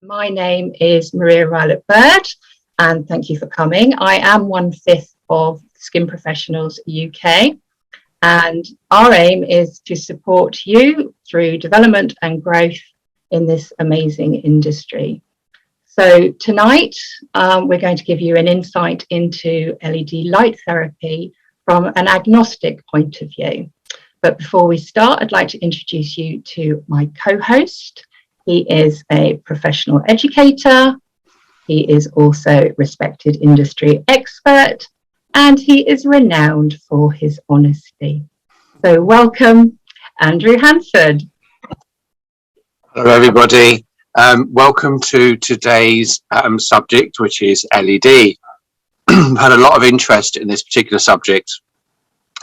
My name is Maria Rowlett Bird, and thank you for coming. I am 1/5 of Skin Professionals UK, and our aim is to support you through development and growth in this amazing industry. So tonight, we're going to give you an insight into LED light therapy from an agnostic point of view. But before we start, I'd like to introduce you to my co-host. He is a professional educator. He is also a respected industry expert, and he is renowned for his honesty. So welcome, Andrew Hansford. Hello, everybody. Welcome to today's subject, which is LED. I've had a lot of interest in this particular subject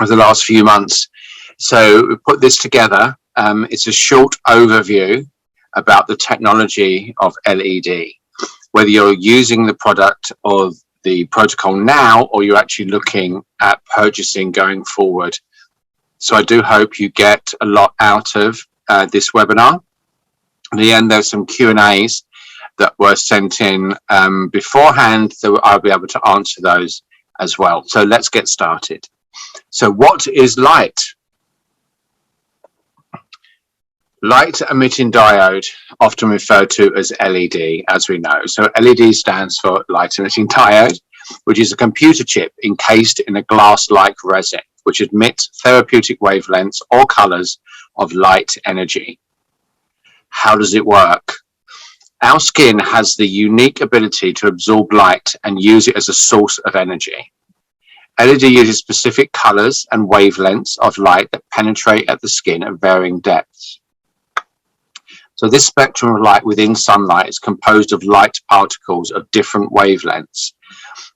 over the last few months. So we put this together. It's a short overview about the technology of LED, whether you're using the product or the protocol now, or you're actually looking at purchasing going forward. So I do hope you get a lot out of this webinar. In the end, there's some Q&As that were sent in beforehand, so I'll be able to answer those as well. So let's get started. So what is light? Light emitting diode, often referred to as LED, as we know. So LED stands for light emitting diode, which is a computer chip encased in a glass-like resin, which emits therapeutic wavelengths or colors of light energy. How does it work? Our skin has the unique ability to absorb light and use it as a source of energy. LED uses specific colors and wavelengths of light that penetrate at the skin at varying depths. So this spectrum of light within sunlight is composed of light particles of different wavelengths.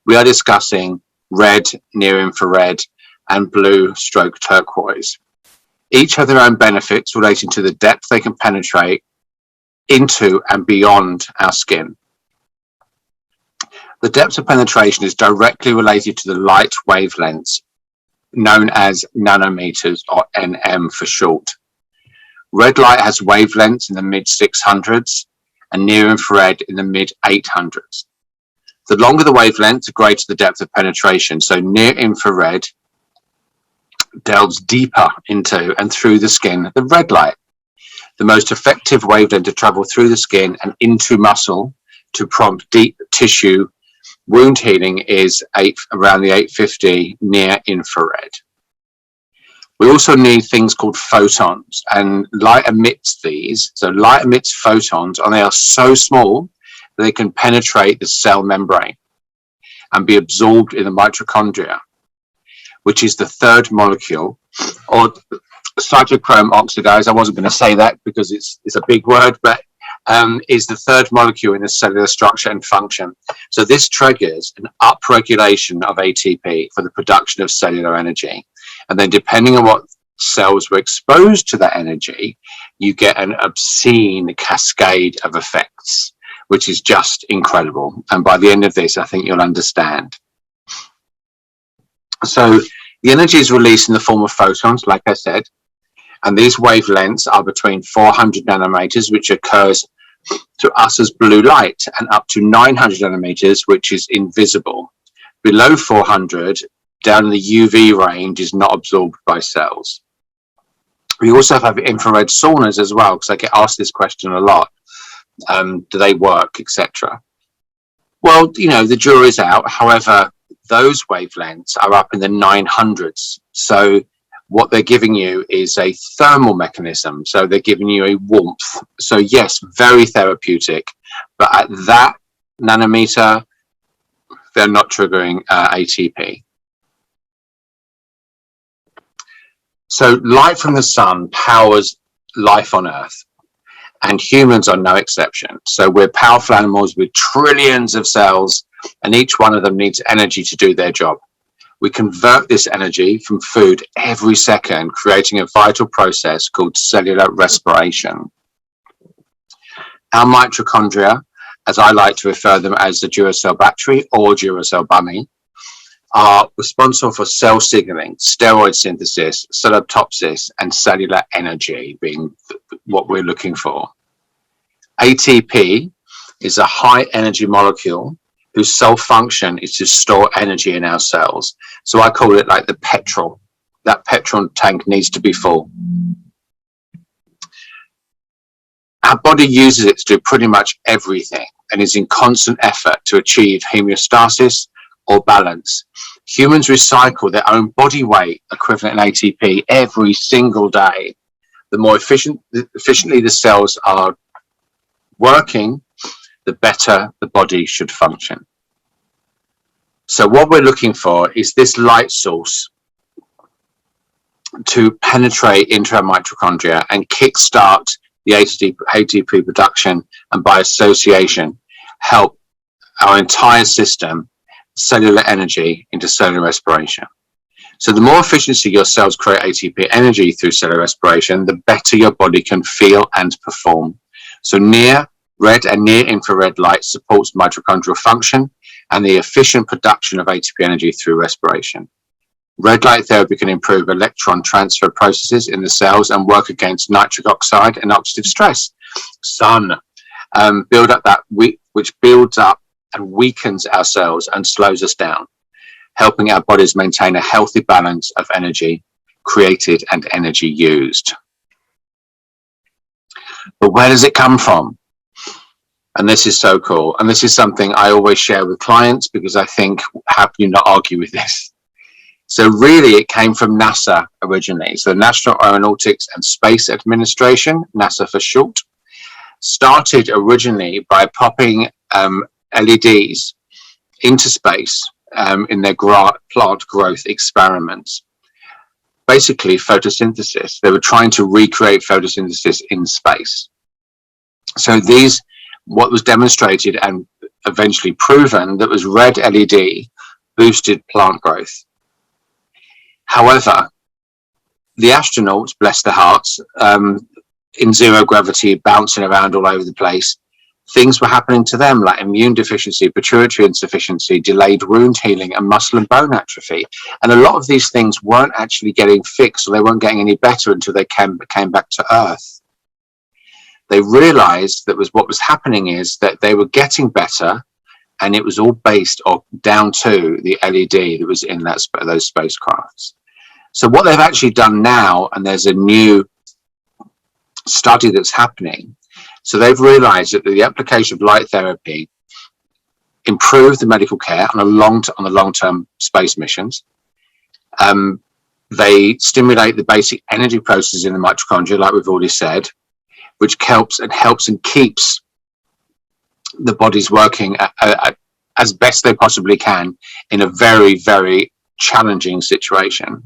We are discussing red, near infrared, and blue/turquoise. Each have their own benefits relating to the depth they can penetrate into and beyond our skin. The depth of penetration is directly related to the light wavelengths, known as nanometers, or NM for short. Red light has wavelengths in the mid-600s and near infrared in the mid-800s. The longer the wavelength, the greater the depth of penetration. So near infrared delves deeper into and through the skin than red light. The most effective wavelength to travel through the skin and into muscle to prompt deep tissue wound healing is around the 850 near infrared. We also need things called photons, and light emits these. So light emits photons, and they are so small that they can penetrate the cell membrane and be absorbed in the mitochondria, which is the third molecule, or cytochrome oxidase. I wasn't going to say that because it's a big word, but is the third molecule in the cellular structure and function. So this triggers an upregulation of ATP for the production of cellular energy. And then depending on what cells were exposed to that energy, you get an obscene cascade of effects, which is just incredible. And by the end of this, I think you'll understand. So the energy is released in the form of photons, like I said, and these wavelengths are between 400 nanometers, which occurs to us as blue light, and up to 900 nanometers, which is invisible. Below 400, down in the UV range, is not absorbed by cells. We also have infrared saunas as well, because I get asked this question a lot. Do they work, etc.? Well, you know, the jury's out. However, those wavelengths are up in the 900s. So what they're giving you is a thermal mechanism. So they're giving you a warmth. So yes, very therapeutic, but at that nanometer, they're not triggering ATP. So light from the sun powers life on Earth, and humans are no exception. So we're powerful animals with trillions of cells, and each one of them needs energy to do their job. We convert this energy from food every second, creating a vital process called cellular respiration. Our mitochondria, as I like to refer them as the Duracell battery or Duracell bunny, are responsible for cell signaling, steroid synthesis, celluloptosis, and cellular energy being what we're looking for. ATP is a high energy molecule whose sole function is to store energy in our cells. So I call it like the petrol. That petrol tank needs to be full. Our body uses it to do pretty much everything and is in constant effort to achieve homeostasis or balance. Humans recycle their own body weight equivalent in ATP every single day. The more efficiently the cells are working, the better the body should function. So what we're looking for is this light source to penetrate into our mitochondria and kickstart the ATP production, and by association help our entire system cellular energy into cellular respiration. So the more efficiency your cells create ATP energy through cellular respiration, the better your body can feel and perform. So near red and near infrared light supports mitochondrial function and the efficient production of ATP energy through respiration. Red light therapy can improve electron transfer processes in the cells and work against nitric oxide and oxidative stress. Sun build up that which builds up and weakens our cells and slows us down, helping our bodies maintain a healthy balance of energy created and energy used. But where does it come from? And this is so cool. And this is something I always share with clients because I think, how can you not argue with this? So really it came from NASA originally. So the National Aeronautics and Space Administration, NASA for short, started originally by popping LEDs into space in their plant growth experiments. Basically photosynthesis. They were trying to recreate photosynthesis in space. So what was demonstrated and eventually proven that was red LED boosted plant growth. However, the astronauts, bless their hearts, in zero gravity, bouncing around all over the place, things were happening to them like immune deficiency, pituitary insufficiency, delayed wound healing, and muscle and bone atrophy. And a lot of these things weren't actually getting fixed, or they weren't getting any better until they came back to Earth. They realized that what was happening is that they were getting better, and it was all based down to the LED that was in those spacecrafts. So what they've actually done now, and there's a new study that's happening, so they've realized that the application of light therapy improved the medical care on the long-term space missions. They stimulate the basic energy processes in the mitochondria, like we've already said, which helps and keeps the bodies working as best they possibly can in a very, very challenging situation.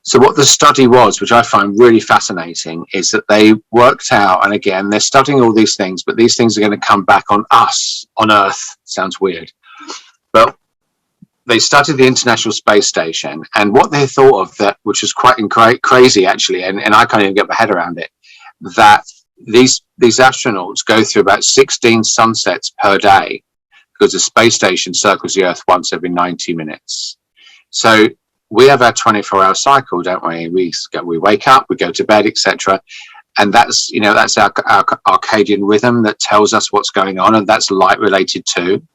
So what the study was, which I find really fascinating, is that they worked out, and again, they're studying all these things, but these things are going to come back on us, on Earth. Sounds weird. But they studied the International Space Station, and what they thought of that, which was quite crazy actually, and I can't even get my head around it, that these astronauts go through about 16 sunsets per day because the space station circles the Earth once every 90 minutes. So we have our 24-hour cycle, don't we? We wake up, we go to bed, etc. And that's our circadian rhythm that tells us what's going on, and that's light related too.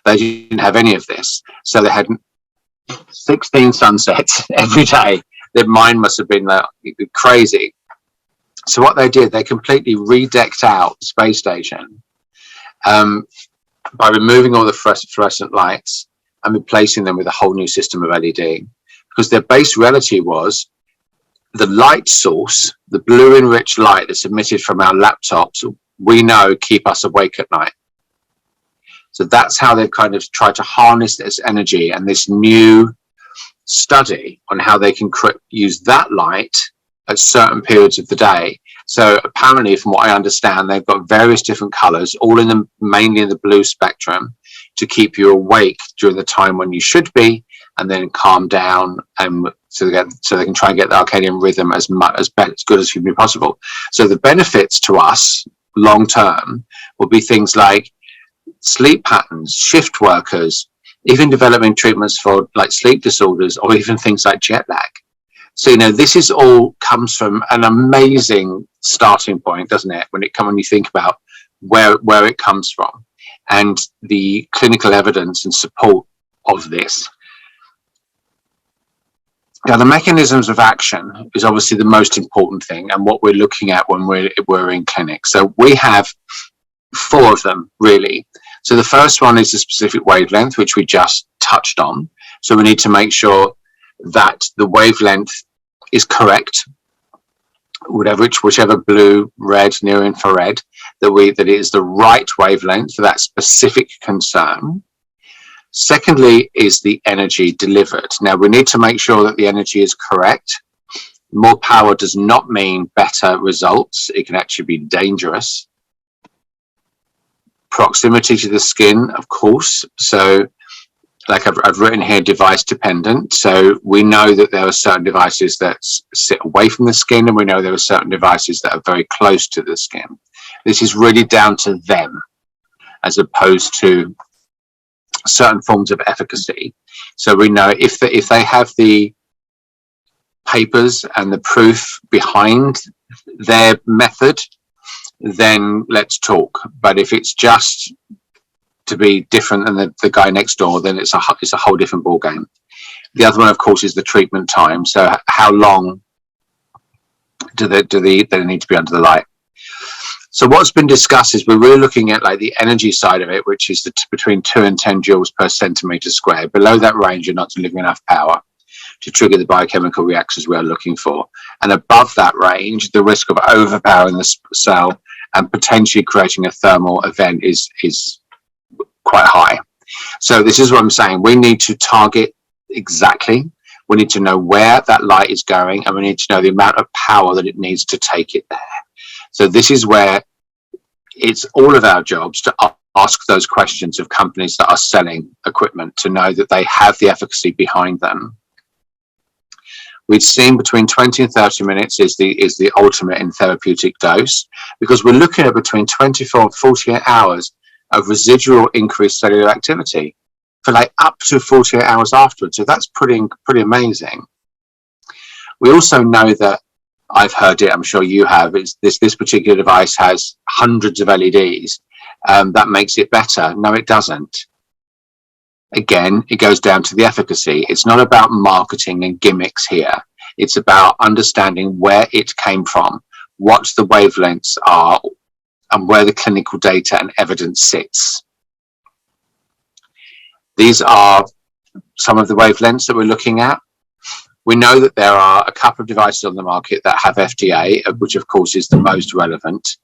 They didn't have any of this. So they had 16 sunsets every day. Their mind must have been crazy. So what they did, they completely redecked out the space station by removing all the fluorescent lights and replacing them with a whole new system of LED. Because their base reality was the light source, the blue enriched light that's emitted from our laptops, we know keep us awake at night. So that's how they've kind of tried to harness this energy, and this new study on how they can use that light at certain periods of the day. So apparently, from what I understand, they've got various different colors, all mainly in the blue spectrum, to keep you awake during the time when you should be, and then calm down, and so they can try and get the circadian rhythm as good as humanly possible. So the benefits to us long term will be things like sleep patterns, shift workers, even developing treatments for like sleep disorders, or even things like jet lag. So this is all comes from an amazing starting point, doesn't it? When you think about where it comes from, and the clinical evidence and support of this. Now, the mechanisms of action is obviously the most important thing, and what we're looking at when we're in clinic. So we have 4 of them, really. So the first one is the specific wavelength, which we just touched on. So we need to make sure that the wavelength is correct, whichever blue, red, near infrared, that it is the right wavelength for that specific concern. Secondly is the energy delivered. Now, we need to make sure that the energy is correct. More power does not mean better results. It can actually be dangerous. Proximity to the skin, of course. So, like I've written here, device dependent. So we know that there are certain devices that sit away from the skin, and we know there are certain devices that are very close to the skin. This is really down to them, as opposed to certain forms of efficacy. So we know if they have the papers and the proof behind their method, then let's talk. But if it's just to be different than the guy next door, then it's a whole different ball game. The other one, of course, is the treatment time. So how long do they need to be under the light? So what's been discussed is we're really looking at like the energy side of it, which is between 2 and 10 joules per centimetre square. Below that range, you're not delivering enough power to trigger the biochemical reactions we are looking for. And above that range, the risk of overpowering the cell and potentially creating a thermal event is quite high. So this is what I'm saying. We need to target exactly. We need to know where that light is going, and we need to know the amount of power that it needs to take it there. So this is where it's all of our jobs to ask those questions of companies that are selling equipment, to know that they have the efficacy behind them. We've seen between 20 and 30 minutes is the ultimate in therapeutic dose, because we're looking at between 24 and 48 hours of residual increased cellular activity for like up to 48 hours afterwards. So that's pretty amazing. We also know that, I've heard it, I'm sure you have, is this particular device has hundreds of LEDs. That makes it better. No, it doesn't. Again, it goes down to the efficacy. It's not about marketing and gimmicks here. It's about understanding where it came from, what the wavelengths are, and where the clinical data and evidence sits. These are some of the wavelengths that we're looking at. We know that there are a couple of devices on the market that have FDA, which of course is the most relevant.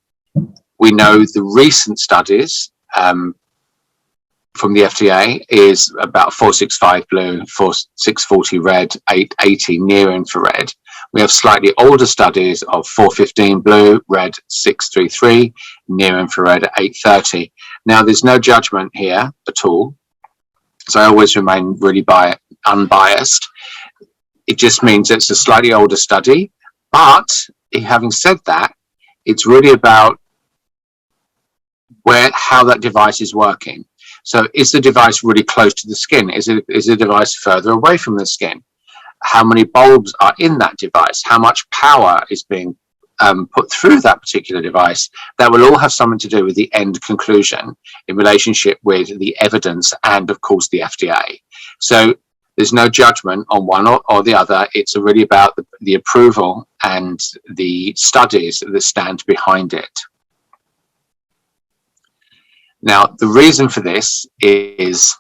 We know the recent studies from the FDA is about 465 blue, 640 red, 880 near infrared. We have slightly older studies of 415 blue, red, 633, near infrared at 830. Now, there's no judgment here at all, so I always remain really unbiased. It just means it's a slightly older study, but having said that, it's really about how that device is working. So is the device really close to the skin? Is the device further away from the skin? How many bulbs are in that device? How much power is being put through that particular device? That will all have something to do with the end conclusion in relationship with the evidence and, of course, the FDA. So there's no judgment on one or the other. It's really about the approval and the studies that stand behind it. Now, the reason for this is,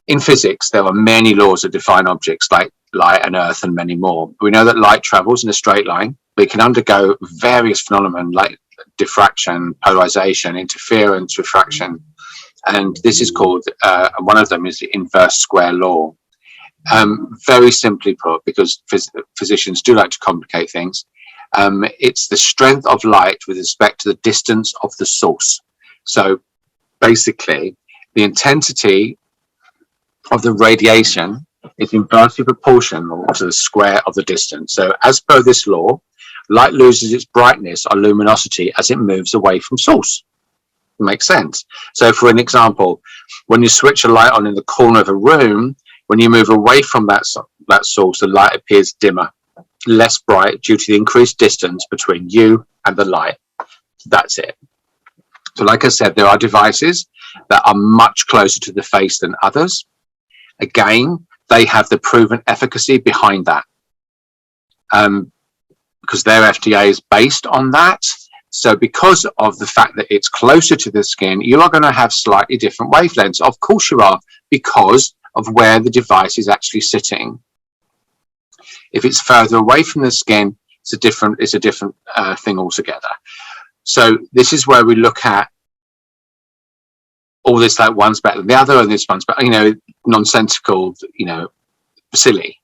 in physics, there are many laws that define objects like light and earth and many more. We know that light travels in a straight line, but it can undergo various phenomena like diffraction, polarization, interference, refraction. And this is called, one of them is the inverse square law. Very simply put, because physicians do like to complicate things, it's the strength of light with respect to the distance of the source. So basically, the intensity of the radiation is inversely proportional to the square of the distance. So as per this law, light loses its brightness or luminosity as it moves away from source. It makes sense. So for an example, when you switch a light on in the corner of a room, when you move away from that source, the light appears dimmer, less bright due to the increased distance between you and the light. That's it. So like I said, there are devices that are much closer to the face than others. Again, they have the proven efficacy behind that, because their FDA is based on that. So because of the fact that it's closer to the skin, you are going to have slightly different wavelengths. Of course you are, because of where the device is actually sitting. If it's further away from the skin, it's a different thing altogether. So this is where we look at all this, like one's better than the other and this one's better, you know, nonsensical, you know, silly,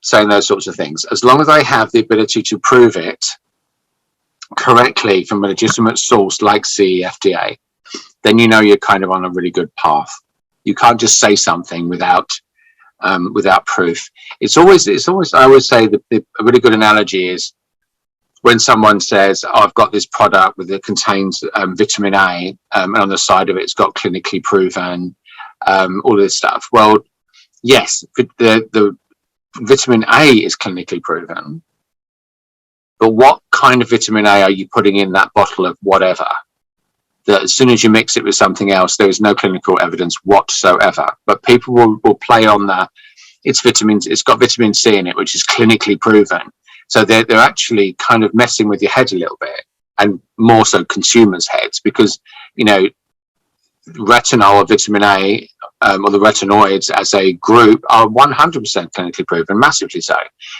saying those sorts of things. As long as I have the ability to prove it correctly from a legitimate source like CE-FDA, then you know you're kind of on a really good path. You can't just say something without proof. It's always I always say a really good analogy is when someone says, oh, I've got this product that contains vitamin A, and on the side of it, it's got clinically proven, all this stuff. Well, yes, the vitamin A is clinically proven, but what kind of vitamin A are you putting in that bottle of whatever? That as soon as you mix it with something else, there is no clinical evidence whatsoever. But people will play on that. It's got vitamin C in it, which is clinically proven. So they're actually kind of messing with your head a little bit, and more so consumers' heads, because, you know, retinol or vitamin A, or the retinoids as a group are 100% clinically proven, massively so.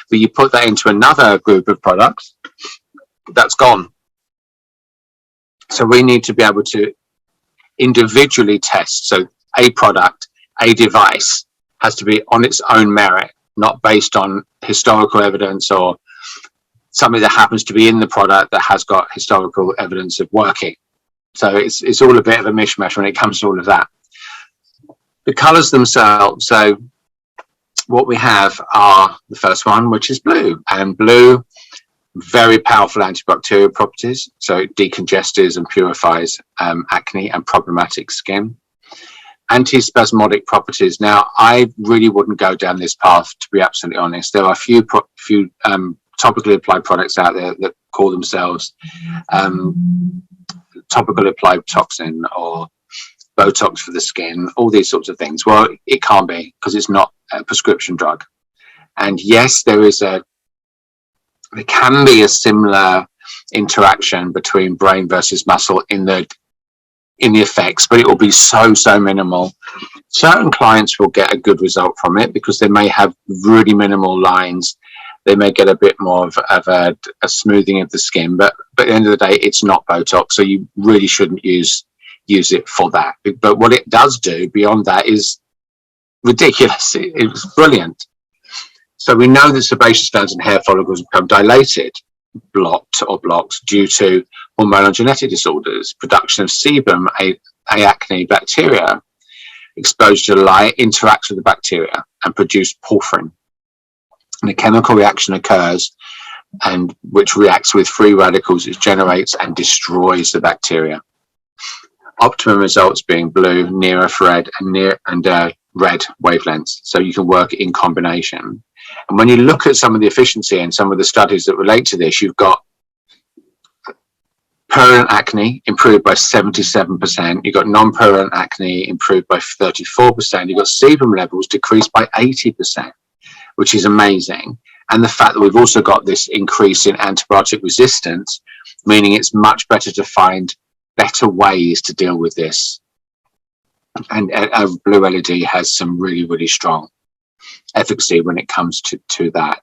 But you put that into another group of products, that's gone. So we need to be able to individually test. So a product, a device has to be on its own merit, not based on historical evidence or something that happens to be in the product that has got historical evidence of working. So it's all a bit of a mishmash when it comes to all of that. The colors themselves, so what we have are the first one, which is blue, and blue, very powerful antibacterial properties. So it decongestors and purifies acne and problematic skin. Antispasmodic properties. Now, I really wouldn't go down this path, to be absolutely honest. There are a few topically applied products out there that call themselves topical applied toxin or Botox for the skin, all these sorts of things. Well, it can't be, because it's not a prescription drug. And yes, there can be a similar interaction between brain versus muscle in the effects, but it will be so minimal. Certain clients will get a good result from it because they may have really minimal lines. They may get a bit more of a smoothing of the skin, but at the end of the day, it's not Botox, so you really shouldn't use it for that. But what it does do beyond that is ridiculous. It's brilliant. So we know that sebaceous glands and hair follicles become dilated, blocked due to hormonal genetic disorders, production of sebum, acne bacteria, exposure to light interacts with the bacteria and produce porphyrin. And a chemical reaction occurs, and which reacts with free radicals, it generates and destroys the bacteria. Optimum results being blue, near infrared, and red wavelengths, so you can work in combination. And when you look at some of the efficiency and some of the studies that relate to this, you've got purulent acne improved by 77%. You've got non-purulent acne improved by 34%. You've got sebum levels decreased by 80%, which is amazing. And the fact that we've also got this increase in antibiotic resistance, meaning it's much better to find better ways to deal with this. And blue LED has some really strong efficacy when it comes to that.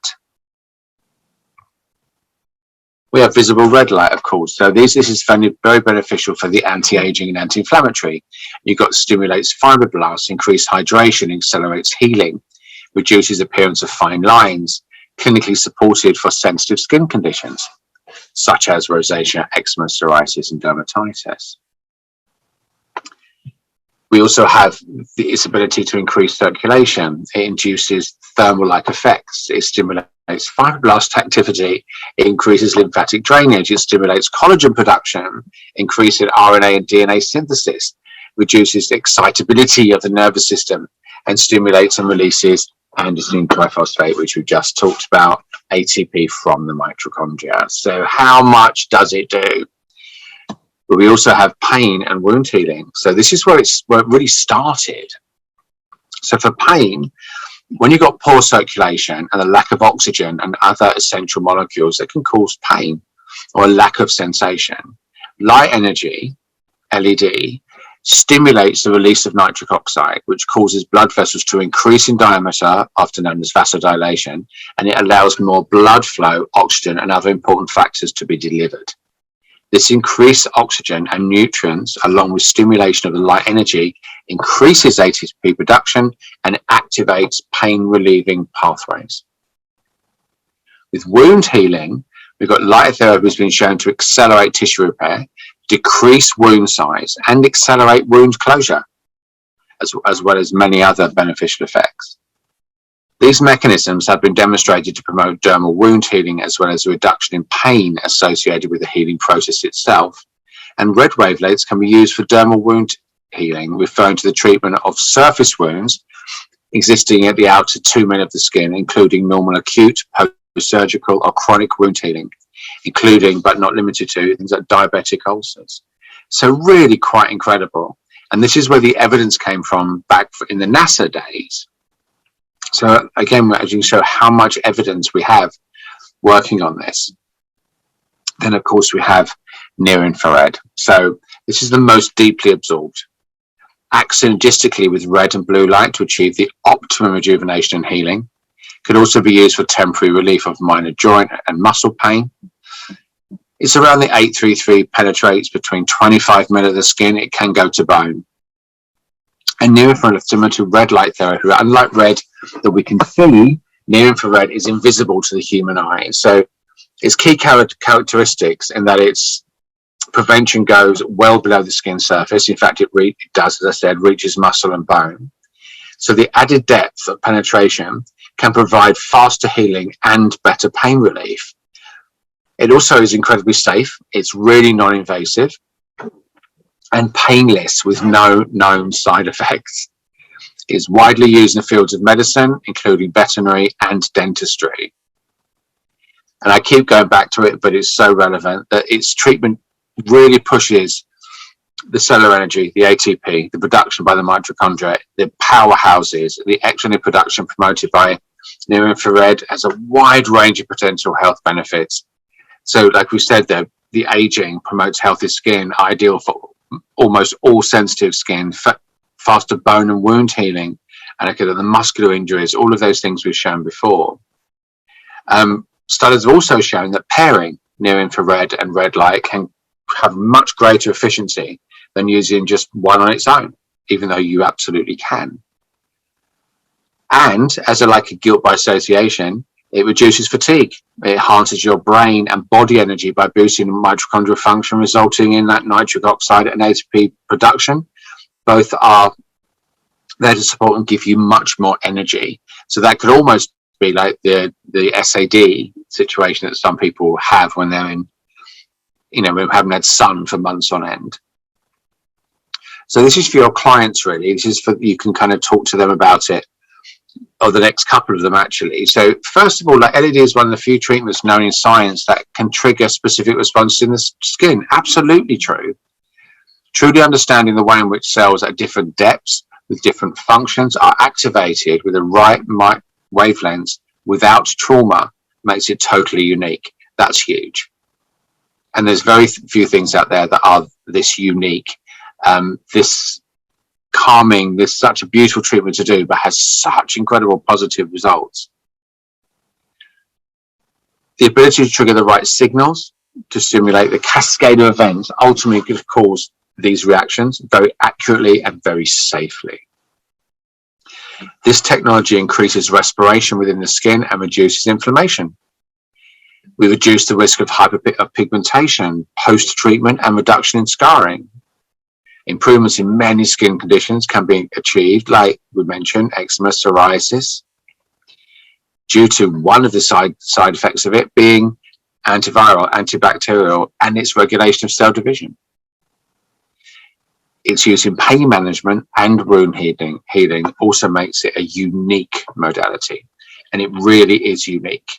We have visible red light, of course. So this is very beneficial for the anti-aging and anti-inflammatory. You've got stimulates fibroblasts, increase hydration, accelerates healing, reduces appearance of fine lines, clinically supported for sensitive skin conditions, such as rosacea, eczema, psoriasis, and dermatitis. We also have its ability to increase circulation. It induces thermal-like effects. It stimulates fibroblast activity. It increases lymphatic drainage. It stimulates collagen production, increases RNA and DNA synthesis, reduces the excitability of the nervous system, and stimulates and releases androgen triphosphate, which we've just talked about, ATP from the mitochondria. So how much does it do? but we also have pain and wound healing. So this is where it really started. So for pain, when you've got poor circulation and a lack of oxygen and other essential molecules that can cause pain or a lack of sensation, light energy, LED, stimulates the release of nitric oxide, which causes blood vessels to increase in diameter, often known as vasodilation, and it allows more blood flow, oxygen, and other important factors to be delivered. This increased oxygen and nutrients, along with stimulation of the light energy, increases ATP production and activates pain-relieving pathways. With wound healing, we've got light therapy has been shown to accelerate tissue repair, decrease wound size, and accelerate wound closure, as well as many other beneficial effects. These mechanisms have been demonstrated to promote dermal wound healing, as well as a reduction in pain associated with the healing process itself. And red wavelengths can be used for dermal wound healing, referring to the treatment of surface wounds existing at the outer 2 mm of the skin, including normal acute, post-surgical, or chronic wound healing, including but not limited to things like diabetic ulcers. So really quite incredible. And this is where the evidence came from back in the NASA days. So again, as you can show how much evidence we have working on this. Then of course we have near infrared. So this is the most deeply absorbed. Acts synergistically with red and blue light to achieve the optimum rejuvenation and healing. Could also be used for temporary relief of minor joint and muscle pain. It's around the 833, penetrates between 25 mm of the skin. It can go to bone. And near infrared is similar to red light therapy. Unlike red that we can see, near infrared is invisible to the human eye. So its key characteristics in that its prevention goes well below the skin surface. In fact, it does, as I said, reaches muscle and bone. So the added depth of penetration can provide faster healing and better pain relief. It also is incredibly safe. It's really non-invasive and painless with no known side effects. It's widely used in the fields of medicine, including veterinary and dentistry. And I keep going back to it, but it's so relevant that its treatment really pushes the cellular energy, the ATP, the production by the mitochondria, the powerhouses, the external production promoted by near infrared has a wide range of potential health benefits. So like we said, the aging promotes healthy skin, ideal for almost all sensitive skin, faster bone and wound healing, and okay, the muscular injuries, all of those things we've shown before. Studies have also shown that pairing near infrared and red light can have much greater efficiency than using just one on its own, even though you absolutely can. And as a guilt by association, it reduces fatigue. It enhances your brain and body energy by boosting mitochondrial function, resulting in that nitric oxide and ATP production. Both are there to support and give you much more energy. So that could almost be like the SAD situation that some people have when they're in, we haven't had sun for months on end. So this is for your clients, really. This is for, you can kind of talk to them about it, or the next couple of them actually. So first of all, LED is one of the few treatments known in science that can trigger specific responses in the skin. Absolutely true. Truly understanding the way in which cells at different depths with different functions are activated with the right wavelengths without trauma makes it totally unique. That's huge. And there's very few things out there that are this unique, this calming, this such a beautiful treatment to do, but has such incredible positive results. The ability to trigger the right signals to stimulate the cascade of events ultimately could cause these reactions very accurately and very safely. This technology increases respiration within the skin and reduces inflammation. We reduce the risk of hyperpigmentation post-treatment and reduction in scarring. Improvements in many skin conditions can be achieved, like we mentioned, eczema, psoriasis, due to one of the side effects of it being antiviral, antibacterial, and its regulation of cell division. Its use in pain management and wound healing also makes it a unique modality, and it really is unique.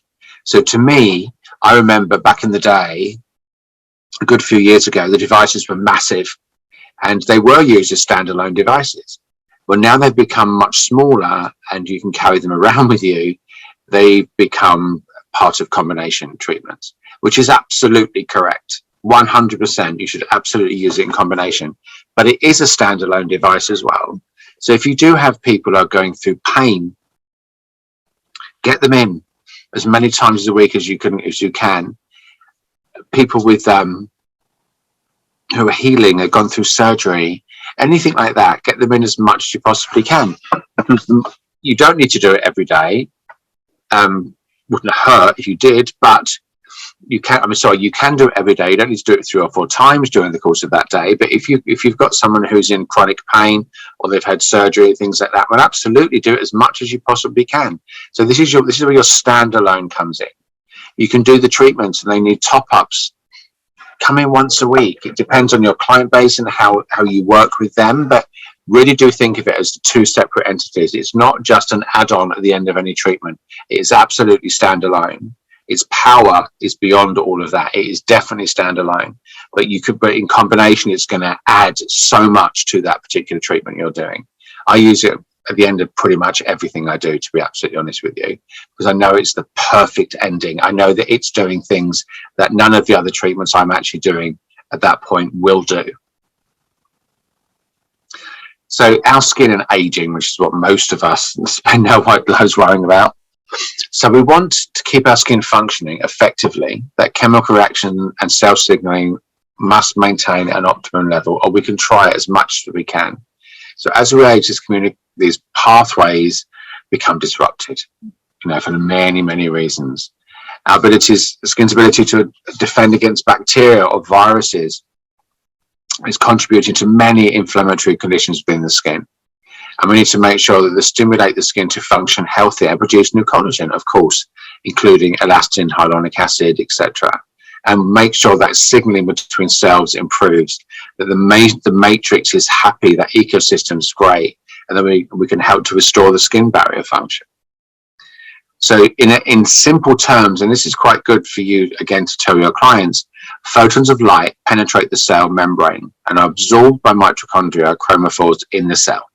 So to me, I remember back in the day, a good few years ago, the devices were massive and they were used as standalone devices. Well, now they've become much smaller and you can carry them around with you. They've become part of combination treatments, which is absolutely correct. 100%, you should absolutely use it in combination, but it is a standalone device as well. So if you do have people who are going through pain, get them in as many times a week as you can. People with who are healing, have gone through surgery, anything like that, get them in as much as you possibly can. You don't need to do it every day. Wouldn't hurt if you did, but you can. You can do it every day. You don't need to do it 3 or 4 times during the course of that day. But if you've got someone who's in chronic pain or they've had surgery, things like that, well, absolutely do it as much as you possibly can. So this is where your standalone comes in. You can do the treatments, and they need top-ups. Come in once a week. It depends on your client base and how you work with them, but really do think of it as 2 separate entities. It's not just an add-on at the end of any treatment. It is absolutely standalone. Its power is beyond all of that. It is definitely standalone, but in combination, it's going to add so much to that particular treatment you're doing. I use it at the end of pretty much everything I do, to be absolutely honest with you, because I know it's the perfect ending. I know that it's doing things that none of the other treatments I'm actually doing at that point will do. So our skin and aging, which is what most of us spend our lives worrying about. So we want to keep our skin functioning effectively. That chemical reaction and cell signaling must maintain an optimum level, or we can try as much as we can. So as we age, these pathways become disrupted, for many, many reasons. Our skin's ability to defend against bacteria or viruses is contributing to many inflammatory conditions within the skin. And we need to make sure that they stimulate the skin to function healthy and produce new collagen, of course, including elastin, hyaluronic acid, etc. And make sure that signaling between cells improves, that the matrix is happy, that ecosystem is great, and then we can help to restore the skin barrier function. So in simple terms, and this is quite good for you, again, to tell your clients, photons of light penetrate the cell membrane and are absorbed by mitochondria chromophores in the cell.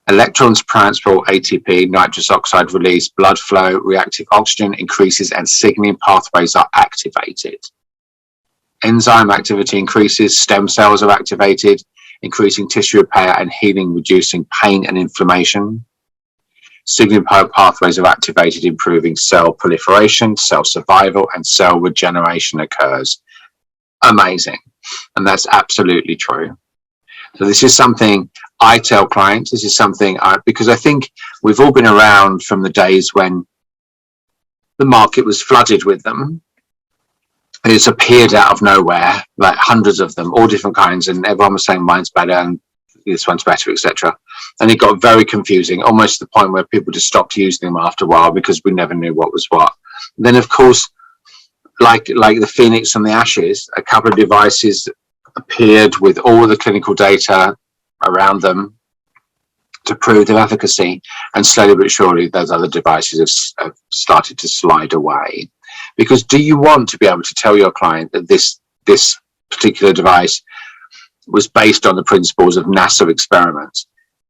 Electrons transport ATP, nitrous oxide release, blood flow, reactive oxygen increases, and signaling pathways are activated. Enzyme activity increases, stem cells are activated, increasing tissue repair and healing, reducing pain and inflammation. Signaling pathways are activated, improving cell proliferation, cell survival, and cell regeneration occurs. Amazing. And that's absolutely true. So this is something I tell clients, because I think we've all been around from the days when the market was flooded with them. It's appeared out of nowhere, like hundreds of them, all different kinds, and everyone was saying mine's better and this one's better, etc. And it got very confusing, almost to the point where people just stopped using them after a while because we never knew what was what. And then, of course, like the phoenix from the ashes, a couple of devices appeared with all the clinical data around them to prove their efficacy, and slowly but surely those other devices have started to slide away. Because do you want to be able to tell your client that this particular device was based on the principles of NASA experiments,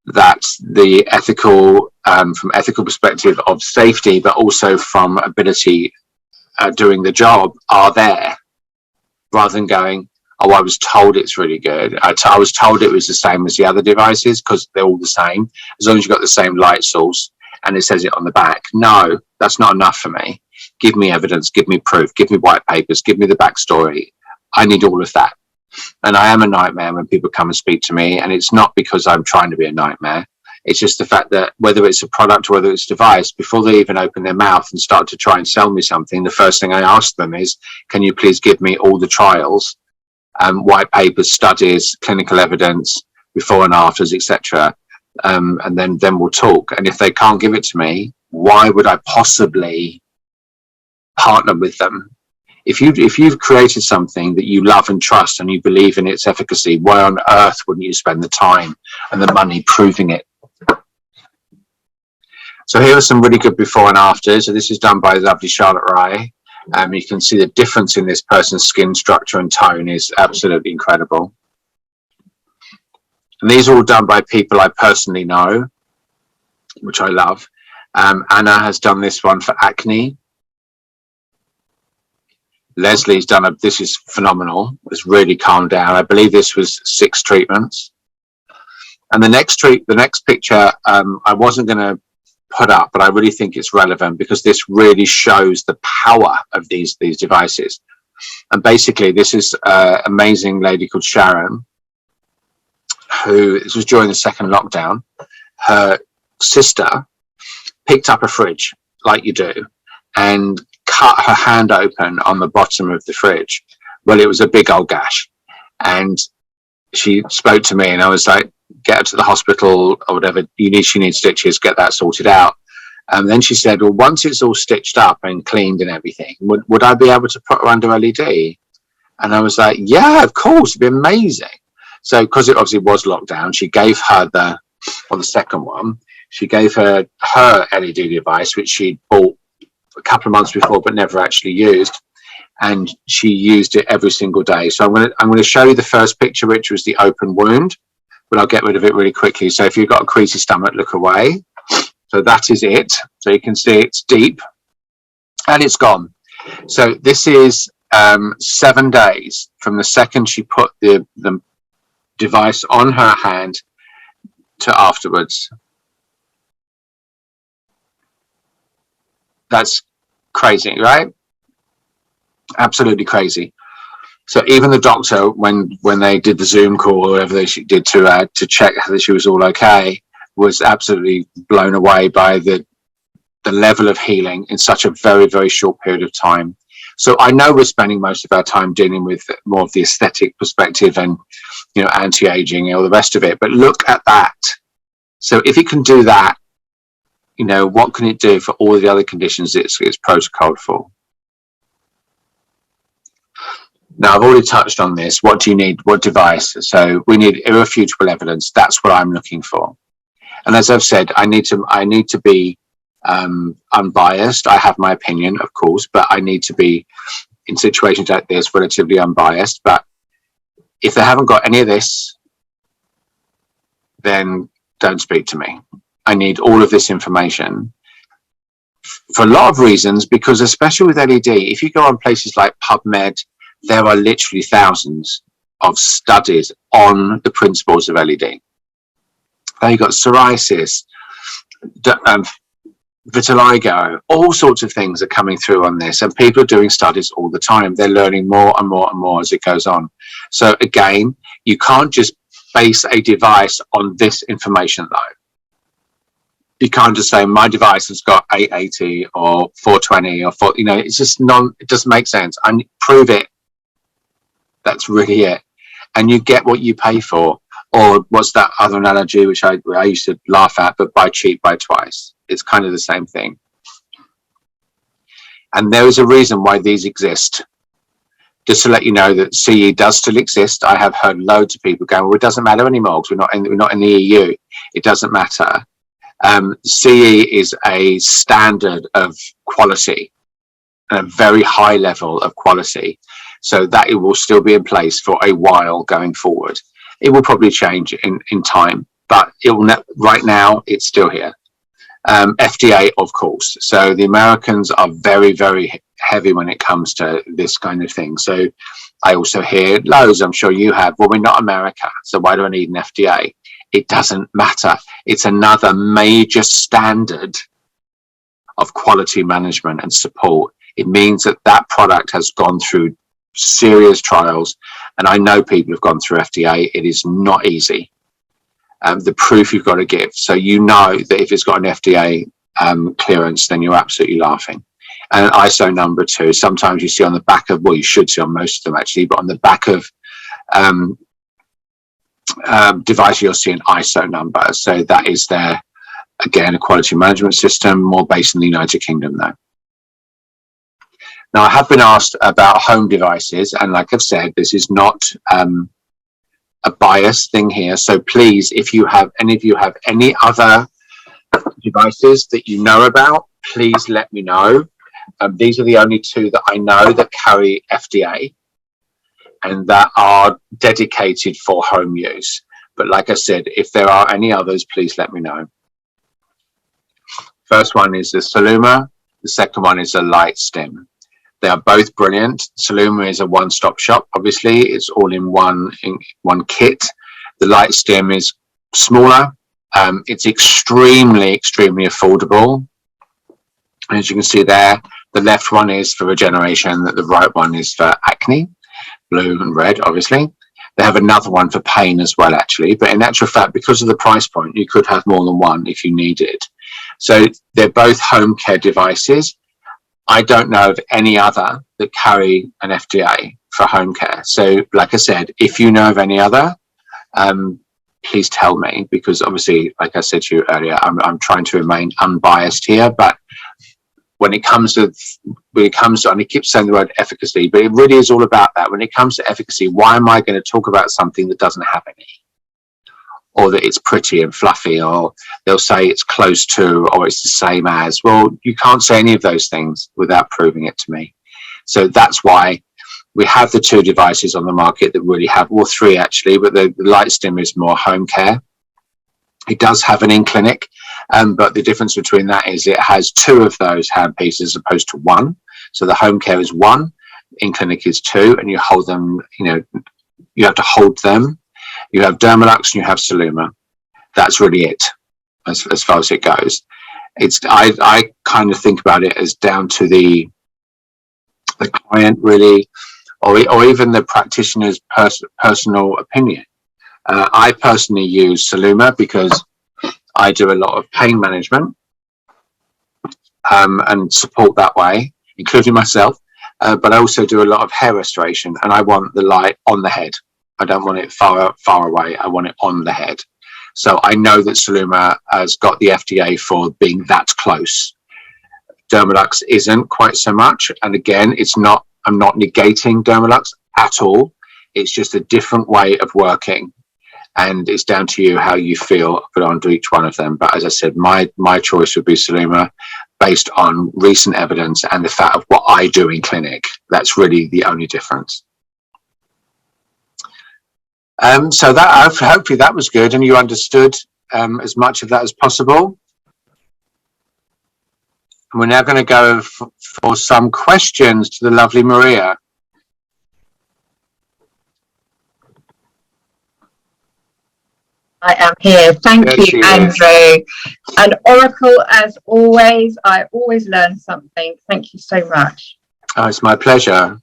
that the ethical, from ethical perspective of safety, but also from ability doing the job, are there, rather than going, oh, I was told it's really good. I was told it was the same as the other devices because they're all the same, as long as you've got the same light source and it says it on the back. No, that's not enough for me. Give me evidence, give me proof, give me white papers, give me the backstory. I need all of that. And I am a nightmare when people come and speak to me, and it's not because I'm trying to be a nightmare. It's just the fact that whether it's a product or whether it's a device, before they even open their mouth and start to try and sell me something, the first thing I ask them is, can you please give me all the trials, white papers, studies, clinical evidence, before and afters, etc. And then we'll talk. And if they can't give it to me, why would I possibly partner with them? If you've created something that you love and trust and you believe in its efficacy, why on earth wouldn't you spend the time and the money proving it? So here are some really good before and afters. So this is done by the lovely Charlotte Rye. You can see the difference in this person's skin structure and tone is absolutely incredible. And these are all done by people I personally know, which I love. Anna has done this one for acne. Leslie's done this is phenomenal. It's really calmed down. I believe this was 6 treatments. And the next picture, I wasn't going to put up, but I really think it's relevant because this really shows the power of these devices. And basically, this is an amazing lady called Sharon, who, this was during the second lockdown. Her sister picked up a fridge, like you do, and cut her hand open on the bottom of the fridge. Well, it was a big old gash. And she spoke to me and I was like, get her to the hospital or whatever. She needs stitches, get that sorted out. And then she said, well, once it's all stitched up and cleaned and everything, would I be able to put her under LED? And I was like, yeah, of course, it'd be amazing. So because it obviously was locked down, she gave her the second one, she gave her LED device, which she'd bought a couple of months before but never actually used, and she used it every single day. So I'm going to show you the first picture, which was the open wound, but I'll get rid of it really quickly. So if you've got a creasy stomach, look away. So that is it. So you can see it's deep and it's gone. So this is 7 days from the second she put the device on her hand to afterwards. That's crazy, right? Absolutely crazy. So even the doctor, when they did the Zoom call or whatever they did to check that she was all okay, was absolutely blown away by the level of healing in such a very, very short period of time. So I know we're spending most of our time dealing with more of the aesthetic perspective and, anti-aging and all the rest of it, but look at that. So if it can do that, what can it do for all the other conditions it's protocoled for? Now, I've already touched on this. What do you need? What device? So we need irrefutable evidence. That's what I'm looking for. And as I've said, I need to be unbiased. I have my opinion, of course, but I need to be, in situations like this, relatively unbiased. But if they haven't got any of this, then don't speak to me. I need all of this information for a lot of reasons, because especially with LED, if you go on places like PubMed, there are literally thousands of studies on the principles of LED. Now you've got psoriasis, vitiligo, all sorts of things are coming through on this, and people are doing studies all the time. They're learning more and more and more as it goes on. So again, you can't just base a device on this information though. You can't just say my device has got 880 or 420 or 4, it's just it doesn't make sense. And prove it. That's really it. And you get what you pay for. Or what's that other analogy, which I used to laugh at, but buy cheap, buy twice. It's kind of the same thing. And there is a reason why these exist. Just to let you know that CE does still exist. I have heard loads of people going, well, it doesn't matter anymore because we're not in the EU. It doesn't matter. CE is a standard of quality, a very high level of quality, so that it will still be in place for a while going forward. It will probably change in time, but it will right now it's still here. FDA, of course. So the Americans are very, very heavy when it comes to this kind of thing. So I also hear loads, I'm sure you have, well, we're not America, so why do I need an FDA? It doesn't matter. It's another major standard of quality management and support. It means that that product has gone through serious trials, and I know people have gone through FDA. It is not easy. The proof you've got to give. So you know that if it's got an FDA clearance, then you're absolutely laughing. And an ISO number too. Sometimes you see on the back of, well, you should see on most of them actually, but on the back of device you'll see an ISO number. So that is their, again, a quality management system, more based in the United Kingdom though. Now I have been asked about home devices, and like I've said, this is not a bias thing here. So please, if you have any other devices that you know about, please let me know. These are the only two that I know that carry FDA and that are dedicated for home use. But like I said, if there are any others, please let me know. First one is the Saluma. The second one is the Light Stim. They are both brilliant. Saluma is a one-stop shop. Obviously, it's all in one kit. The Light Stim is smaller. It's extremely affordable. As you can see there, the left one is for regeneration, the right one is for acne, blue and red, obviously. They have another one for pain as well, actually. But in actual fact, because of the price point, you could have more than one if you needed. So they're both home care devices. I don't know of any other that carry an FDA for home care. So like I said, if you know of any other, please tell me, because obviously, like I said to you earlier, I'm trying to remain unbiased here. But when it comes to, and I keep saying the word efficacy, but it really is all about that. When it comes to efficacy, why am I going to talk about something that doesn't have any? Or that it's pretty and fluffy, or they'll say it's close to, or it's the same as. Well, you can't say any of those things without proving it to me. So that's why we have the two devices on the market that really have, well, three actually, but the Light Stim is more home care. It does have an in-clinic, but the difference between that is it has two of those hand pieces as opposed to one. So the home care is one, in-clinic is two, and you hold them, you have to hold them. You have Dermalux and you have Saluma. That's really it, as far as it goes. I kind of think about it as down to the client, really, or even the practitioner's personal opinion. I personally use Saluma because I do a lot of pain management and support that way, including myself. But I also do a lot of hair restoration, and I want the light on the head. I don't want it far away. I want it on the head. So I know that Saluma has got the FDA for being that close. Dermalux isn't quite so much. And again, I'm not negating Dermalux at all. It's just a different way of working. And it's down to you how you feel put onto each one of them. But as I said, my choice would be Saluma based on recent evidence and the fact of what I do in clinic. That's really the only difference. So that hopefully that was good and you understood as much of that as possible. And we're now going to go for some questions to the lovely Maria. I am here. Thank you, Andrew. An oracle as always. I always learn something. Thank you so much. Oh, it's my pleasure.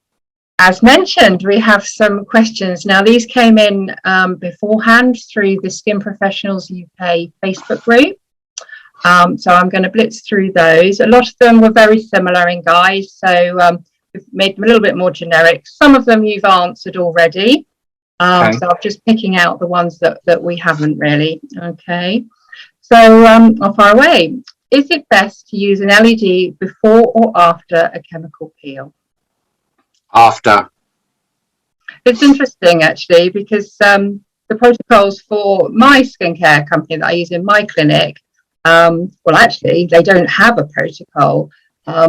As mentioned, we have some questions. Now, these came in beforehand through the Skin Professionals UK Facebook group. So I'm going to blitz through those. A lot of them were very similar in guise, so we've made them a little bit more generic. Some of them you've answered already. Okay. So I'm just picking out the ones that we haven't really. Okay. So I'll fire away. Is it best to use an LED before or after a chemical peel? After. It's interesting actually, because the protocols for my skincare company that I use in my clinic, well, actually, they don't have a protocol.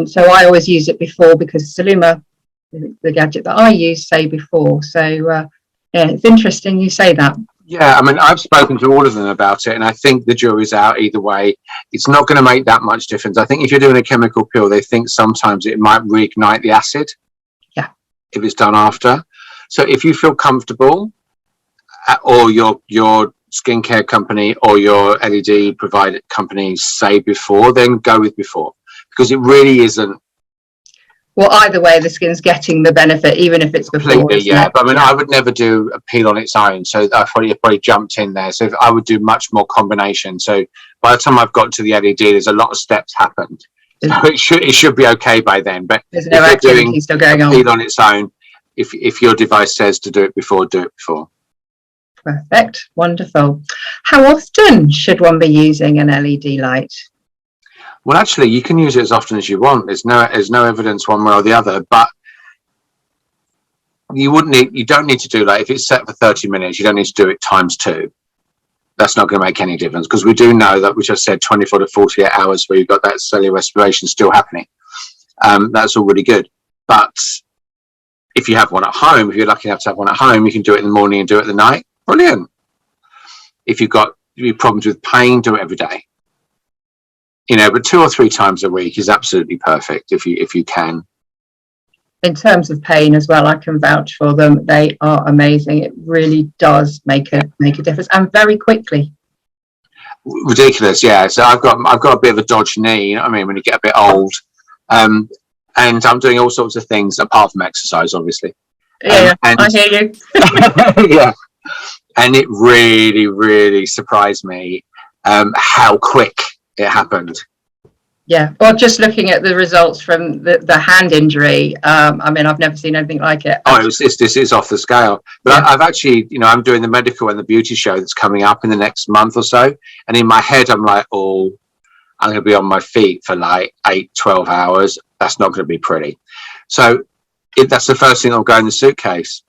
So I always use it before because Saluma, the gadget that I use, say before. So yeah, it's interesting you say that. Yeah, I mean, I've spoken to all of them about it, and I think the jury's out either way. It's not going to make that much difference. I think if you're doing a chemical peel, they think sometimes it might reignite the acid. Yeah. If it's done after. So if you feel comfortable, or your skincare company or your LED provider company say before, then go with before, because it really isn't. Well, either way, the skin's getting the benefit, even if it's before. Completely, yeah. But I mean, I would never do a peel on its own, so I probably jumped in there. So I would do much more combination. So by the time I've got to the LED, there's a lot of steps happened. So it should be okay by then. But there's no activity still going on. Peel on its own, if your device says to do it before, do it before. Perfect, wonderful. How often should one be using an LED light? Well, actually, you can use it as often as you want. There's no evidence one way or the other, but you don't need to do that. If it's set for 30 minutes, you don't need to do it times 2. That's not going to make any difference, because we do know that, which I said, 24 to 48 hours where you've got that cellular respiration still happening. That's all really good. But if you have one at home, if you're lucky enough to have one at home, you can do it in the morning and do it at the night. Brilliant. If you've got problems with pain, do it every day. You know, but 2 or 3 times a week is absolutely perfect if you can. In terms of pain as well, I can vouch for them. They are amazing. It really does make a difference, and very quickly. Ridiculous, yeah. So I've got a bit of a dodged knee. You know what I mean, when you get a bit old, and I'm doing all sorts of things apart from exercise, obviously. Yeah, I hear you. Yeah, and it really, really surprised me how quick it happened. Yeah, well, just looking at the results from the hand injury, I mean, I've never seen anything like it. Oh, this is off the scale. But yeah. I've actually, you know, I'm doing the medical and the beauty show that's coming up in the next month or so. And in my head, I'm like, oh, I'm going to be on my feet for like 8-12 hours. That's not going to be pretty. So that's the first thing that'll go in the suitcase.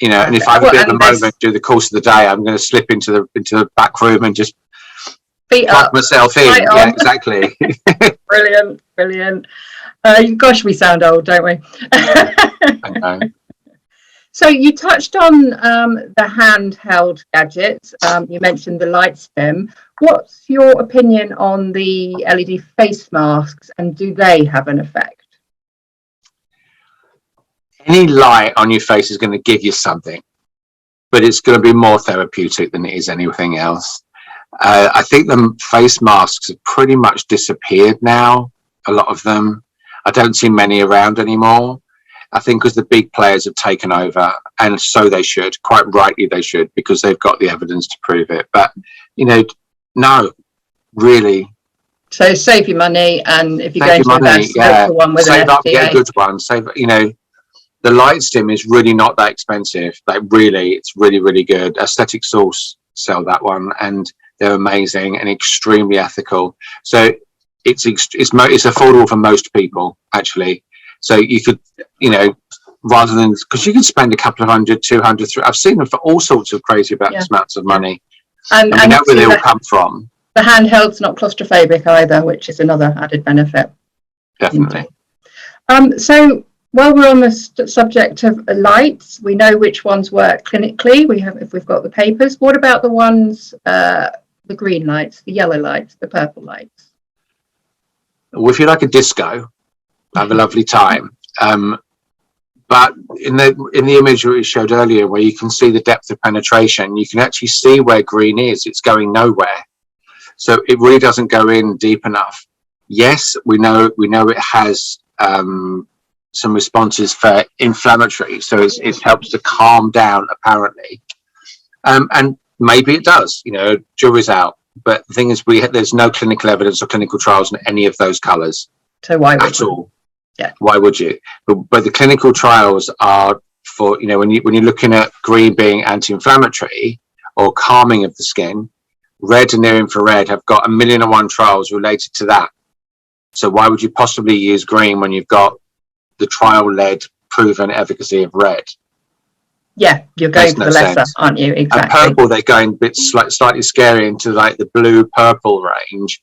You know, and if I have a bit of a moment through the course of the day, I'm going to slip into the back room and just feet plug up, myself in. right, Yeah, exactly. Brilliant. Gosh, we sound old, don't we? I know. So you touched on the handheld gadgets. You mentioned the light stim. What's your opinion on the LED face masks, and do they have an effect? Any light on your face is going to give you something, but it's going to be more therapeutic than it is anything else. I think the face masks have pretty much disappeared now, a lot of them. I don't see many around anymore. I think because the big players have taken over, and so they should, quite rightly they should, because they've got the evidence to prove it. But, you know, no, really. So save your money, and if you're going to invest, go for one with save an up, FDA. get a good one. Save, you know, the light stim is really not that expensive. Like really, it's really, really good. Aesthetic Source sell that one, and they're amazing and extremely ethical. So it's affordable for most people, actually. So you could, you know, rather than, because you can spend a couple of $100, $200, I've seen them for all sorts of crazy amounts of money. And we know where they all come from. The handheld's not claustrophobic either, which is another added benefit. Definitely. So while we're on the subject of lights, we know which ones work clinically. If we've got the papers. What about the ones, the green lights, the yellow lights, the purple lights? Well, if you like a disco, have a lovely time. But in the image that we showed earlier, where you can see the depth of penetration, you can actually see where green is. It's going nowhere, so it really doesn't go in deep enough. Yes, we know it has some responses for inflammatory, so it helps to calm down apparently, and maybe it does. You know, jury's out. But the thing is, there's no clinical evidence or clinical trials on any of those colours. So why would at all? Yeah. Why would you? But the clinical trials are for, you know, when you're looking at green being anti-inflammatory or calming of the skin, red and near infrared have got 1,000,001 trials related to that. So why would you possibly use green when you've got the trial-led proven efficacy of red? Yeah, you're going for the lesser, aren't you? Exactly. And purple, they're going a bit slightly scary into like the blue-purple range.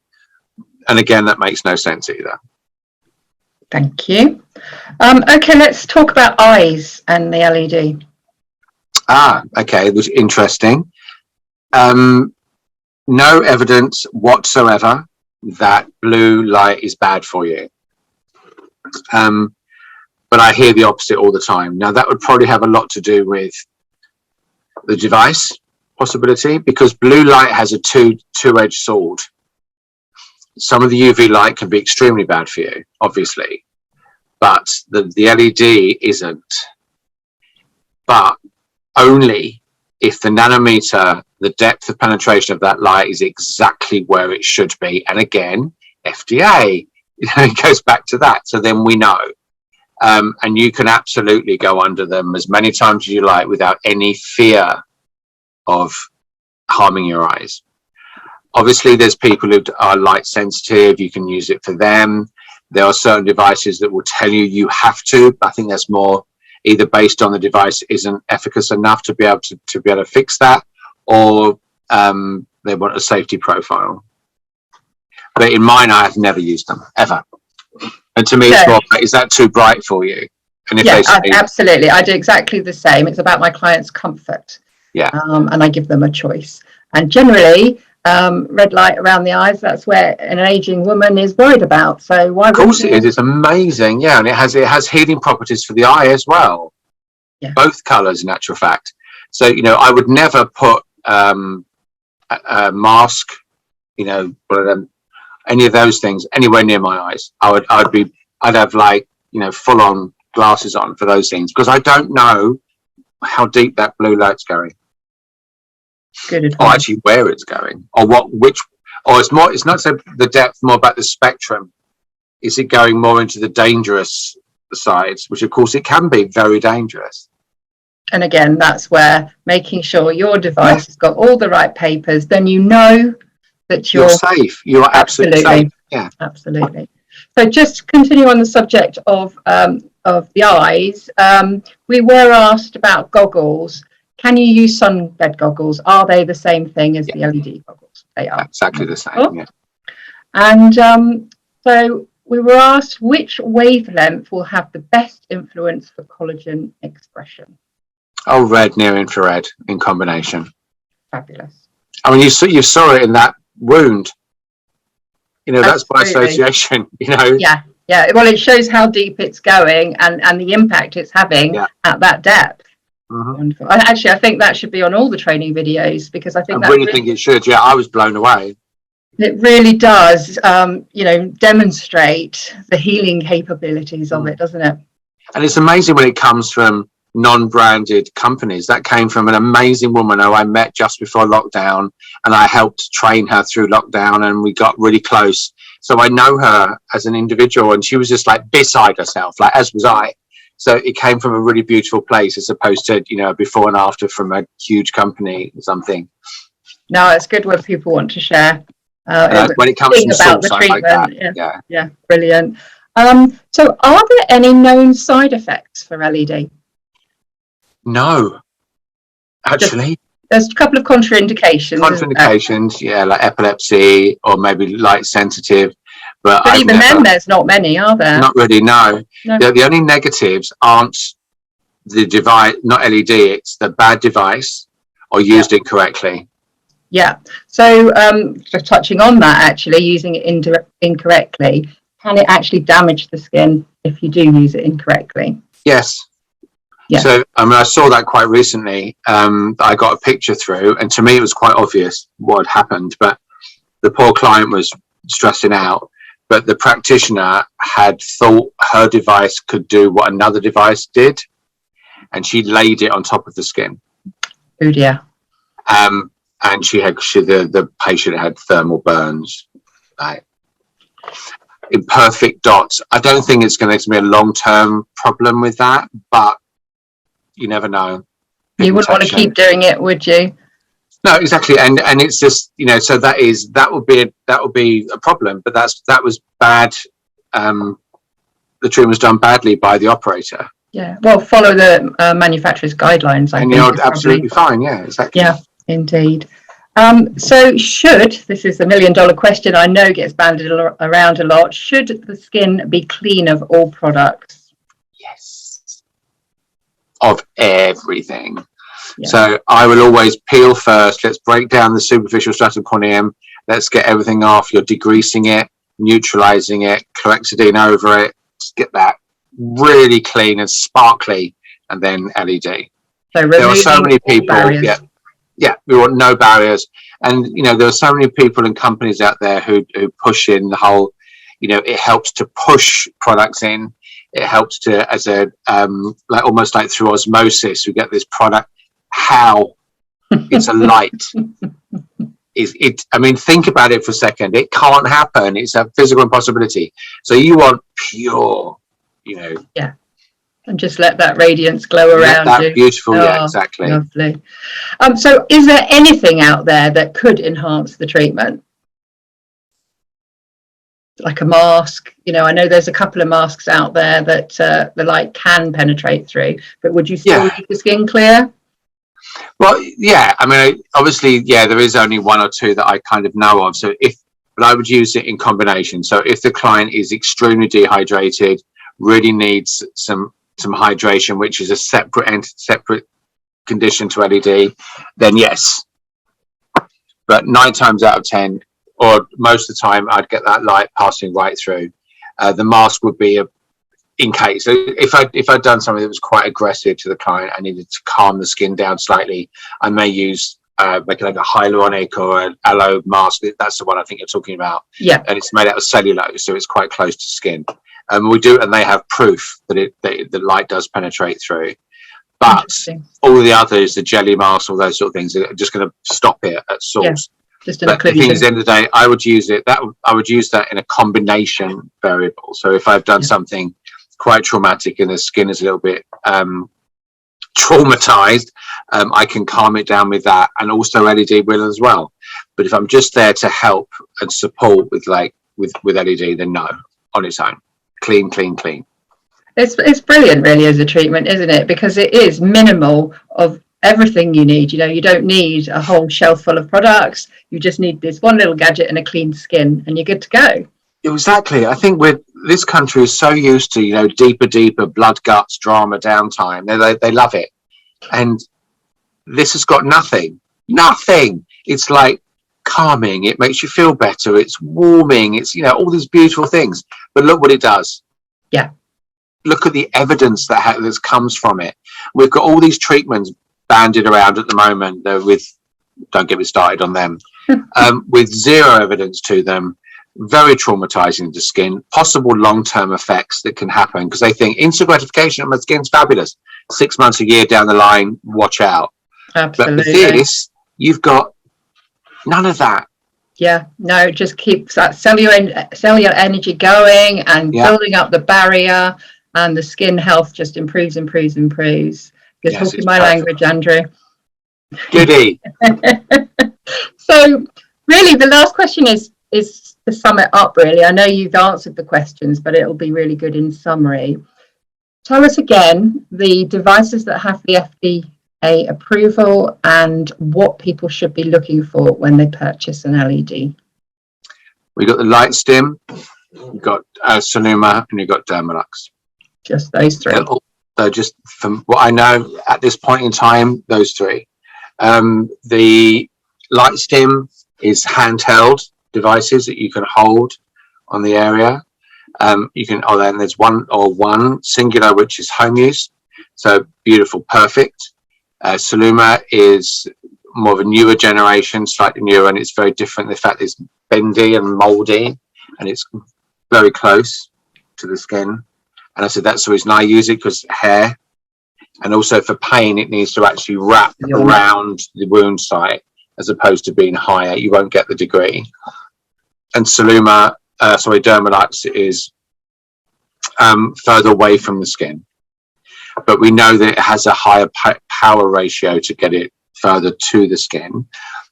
And again, that makes no sense either. Thank you. Okay, let's talk about eyes and the LED. Okay, it was interesting. No evidence whatsoever that blue light is bad for you. But I hear the opposite all the time. Now, that would probably have a lot to do with the device possibility, because blue light has a two-edged sword. Some of the UV light can be extremely bad for you, obviously, but the LED isn't. But only if the nanometer, the depth of penetration of that light is exactly where it should be. And again, FDA, you know, it goes back to that. So then we know. And you can absolutely go under them as many times as you like without any fear of harming your eyes. Obviously, there's people who are light sensitive. You can use it for them. There are certain devices that will tell you you have to. I think that's more either based on the device isn't efficacious enough to be able to fix that, or they want a safety profile. But in mine, I have never used them ever. And to me, it's more, is that too bright for you? And if they say, absolutely. I do exactly the same. It's about my client's comfort. Yeah. And I give them a choice. And generally, red light around the eyes, that's where an aging woman is worried about. So why? Of course it is. It's amazing. Yeah. And it has healing properties for the eye as well. Yeah. Both colours, in actual fact. So, you know, I would never put a mask, you know, any of those things anywhere near my eyes. I'd have, like, you know, full on glasses on for those things, because I don't know how deep that blue light's going. Good advice. Or actually where it's going, or it's not so the depth, more about the spectrum. Is it going more into the dangerous sides, which of course it can be very dangerous. And again, that's where making sure your device has got all the right papers, then you know that you're safe. You are absolutely safe. Yeah, absolutely. So just to continue on the subject of the eyes, we were asked about goggles. Can you use sunbed goggles? Are they the same thing as the LED goggles? They are. Exactly the same, yeah. And so we were asked which wavelength will have the best influence for collagen expression. Oh, red, near infrared in combination. Fabulous. I mean, you saw it in that wound. You know, that's by association, you know. Yeah. Well, it shows how deep it's going and the impact it's having at that depth. Mm-hmm. Wonderful. Actually, I think that should be on all the training videos, because I really think it should. Yeah, I was blown away. It really does, you know, demonstrate the healing capabilities of it, doesn't it? And it's amazing when it comes from non-branded companies. That came from an amazing woman who I met just before lockdown, and I helped train her through lockdown, and we got really close. So I know her as an individual, and she was just like beside herself, like, as was I. So it came from a really beautiful place, as opposed to, you know, before and after from a huge company or something. No, it's good when people want to share. When it comes from about source, the treatment, I like that. Yeah, brilliant. So are there any known side effects for LED? No, actually. There's a couple of contraindications. Contraindications, yeah, like epilepsy or maybe light sensitive. But even then, there's not many, are there? Not really, no. The only negatives aren't the device, not LED, it's the bad device or used incorrectly. Yeah. So just touching on that, actually, using it incorrectly, can it actually damage the skin if you do use it incorrectly? Yes. Yeah. So I saw that quite recently. I got a picture through, and to me it was quite obvious what had happened, but the poor client was stressing out. But the practitioner had thought her device could do what another device did, and she laid it on top of the skin. Oh dear. And the patient had thermal burns, like imperfect dots. I don't think it's going to be a long-term problem with that, but you never know. You wouldn't want to keep doing it, would you? No, exactly, and it's just, you know, so that would be a problem, but that was bad. The treatment was done badly by the operator. Yeah, well, follow the manufacturer's guidelines. I think you're absolutely fine. Yeah, exactly. Yeah, indeed. So this is the $1 million question, I know gets bandied around a lot, should the skin be clean of all products? Yes. Of everything. Yeah. So I will always peel first. Let's break down the superficial stratum corneum. Let's get everything off. You're degreasing it, neutralizing it, chlorhexidine over it. Just get that really clean and sparkly, and then LED. So there are so many people. Yeah, we want no barriers. And, you know, there are so many people and companies out there who push in the whole, you know, it helps to push products in. It helps to, as a, like almost like through osmosis, we get this product. How? It's a light. I mean, think about it for a second. It can't happen. It's a physical impossibility. So you want pure, you know. Yeah. And just let that radiance glow around you. Beautiful, yeah, exactly. Lovely. So is there anything out there that could enhance the treatment? Like a mask? You know, I know there's a couple of masks out there that the light can penetrate through, but would you still leave the skin clear? Well, yeah, I mean, obviously, yeah, there is only one or two that I kind of know of. So if but I would use it in combination. So if the client is extremely dehydrated, really needs some hydration, which is a separate condition to LED, then yes. But 9 times out of 10, or most of the time, I'd get that light passing right through. The mask would be in case. So if I'd done something that was quite aggressive to the client, I needed to calm the skin down slightly, I may use like a hyaluronic or an aloe mask. That's the one I think you're talking about. Yeah. And it's made out of cellulose, so it's quite close to skin. And they have proof that the light does penetrate through. But all the others, the jelly masks, all those sort of things, are just going to stop it at source. Yeah, just an but the thing is, at the end of the day, I would use that in a combination variable. So if I've done something quite traumatic and the skin is a little bit traumatized, I can calm it down with that, and also LED will as well. But if I'm just there to help and support with LED, then no, on its own, clean. It's brilliant, really, as a treatment, isn't it? Because it is minimal of everything you need. You know, you don't need a whole shelf full of products. You just need this one little gadget and a clean skin, and you're good to go. Exactly. I think this country is so used to, you know, deeper, blood, guts, drama, downtime. They love it. And this has got nothing. It's like calming. It makes you feel better. It's warming. It's, you know, all these beautiful things. But look what it does. Yeah. Look at the evidence that comes from it. We've got all these treatments banded around at the moment don't get me started on them, with zero evidence to them, very traumatizing to skin, possible long-term effects that can happen because they think instant gratification on my skin's fabulous. 6 months, a year down the line, watch out. Absolutely. But with this, you've got none of that. Yeah, no, it just keeps that cellular energy going and building up the barrier, and the skin health just improves. You're talking my language, Andrew. Goody. So really the last question is to sum it up, really. I know you've answered the questions, but it'll be really good in summary. Tell us again the devices that have the FDA approval and what people should be looking for when they purchase an LED. We've got the Light Stim, you've got Sonuma, and you've got Dermalux. Just those three. So just from what I know at this point in time, those three. The Light Stim is handheld devices that you can hold on the area. Then there's one singular, which is home use. So beautiful, perfect. Sonuma is more of a newer generation, slightly newer, and it's very different. The fact it's bendy and moldy, and it's very close to the skin. And I said that's the reason I use it, because hair, and also for pain, it needs to actually wrap around the wound site as opposed to being higher. You won't get the degree. And Dermalux is further away from the skin, but we know that it has a higher power ratio to get it further to the skin,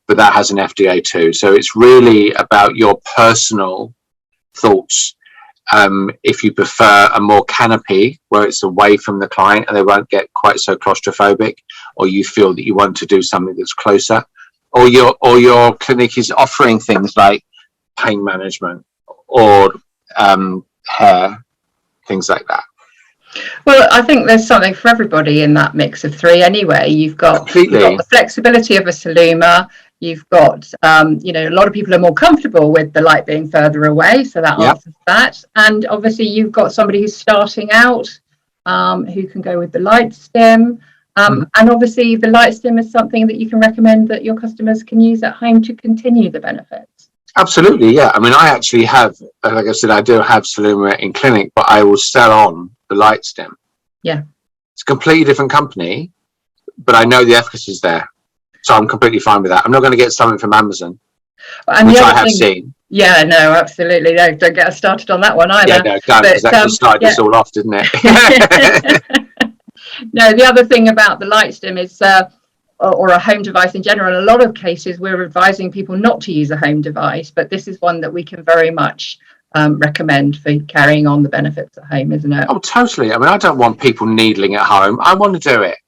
but that has an FDA too. So it's really about your personal thoughts. If you prefer a more canopy where it's away from the client and they won't get quite so claustrophobic, or you feel that you want to do something that's closer, or your clinic is offering things like pain management or hair, things like that. Well, I think there's something for everybody in that mix of three anyway. You've got the flexibility of a Sonuma. You've got, a lot of people are more comfortable with the light being further away, so that answers that. And obviously you've got somebody who's starting out who can go with the Light Stim. And obviously the Light Stim is something that you can recommend that your customers can use at home to continue the benefits. Absolutely, yeah. I mean, I actually have, like I said, I do have Sonuma in clinic, but I will sell on the Light Stim. Yeah. It's a completely different company, but I know the efficacy is there. So I'm completely fine with that. I'm not going to get something from Amazon, which I have seen. Yeah, no, absolutely. No, don't get us started on that one either. Yeah, no, don't, because that just started this all off, didn't it? No, the other thing about the Light Stim is, or a home device in general, in a lot of cases, we're advising people not to use a home device, but this is one that we can very much recommend for carrying on the benefits at home, isn't it? Oh, totally. I mean, I don't want people needling at home. I want to do it.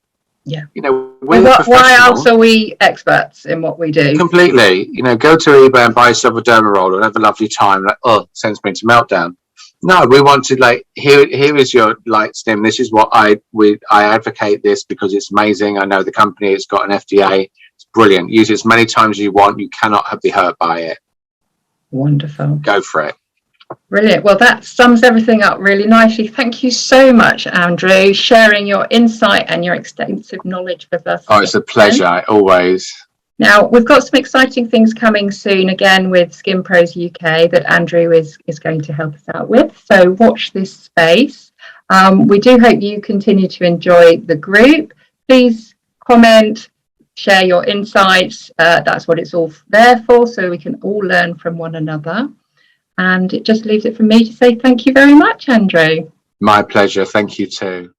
Yeah. You know, we're the Why else professional. are we experts in what we do? Completely. You know, go to eBay and buy yourself a derma roller and have a lovely time. Like, oh, sends me into meltdown. No, we want to, like, here is your light stim. This is what I advocate this because it's amazing. I know the company, it's got an FDA. It's brilliant. Use it as many times as you want. You cannot be hurt by it. Wonderful. Go for it. Brilliant. Well, that sums everything up really nicely. Thank you so much, Andrew, sharing your insight and your extensive knowledge with us. Oh, it's a pleasure, always. Now, we've got some exciting things coming soon again with Skin Pros UK that Andrew is going to help us out with. So watch this space. We do hope you continue to enjoy the group. Please comment, share your insights. That's what it's all there for, so we can all learn from one another. And it just leaves it for me to say thank you very much, Andrew. My pleasure. Thank you too.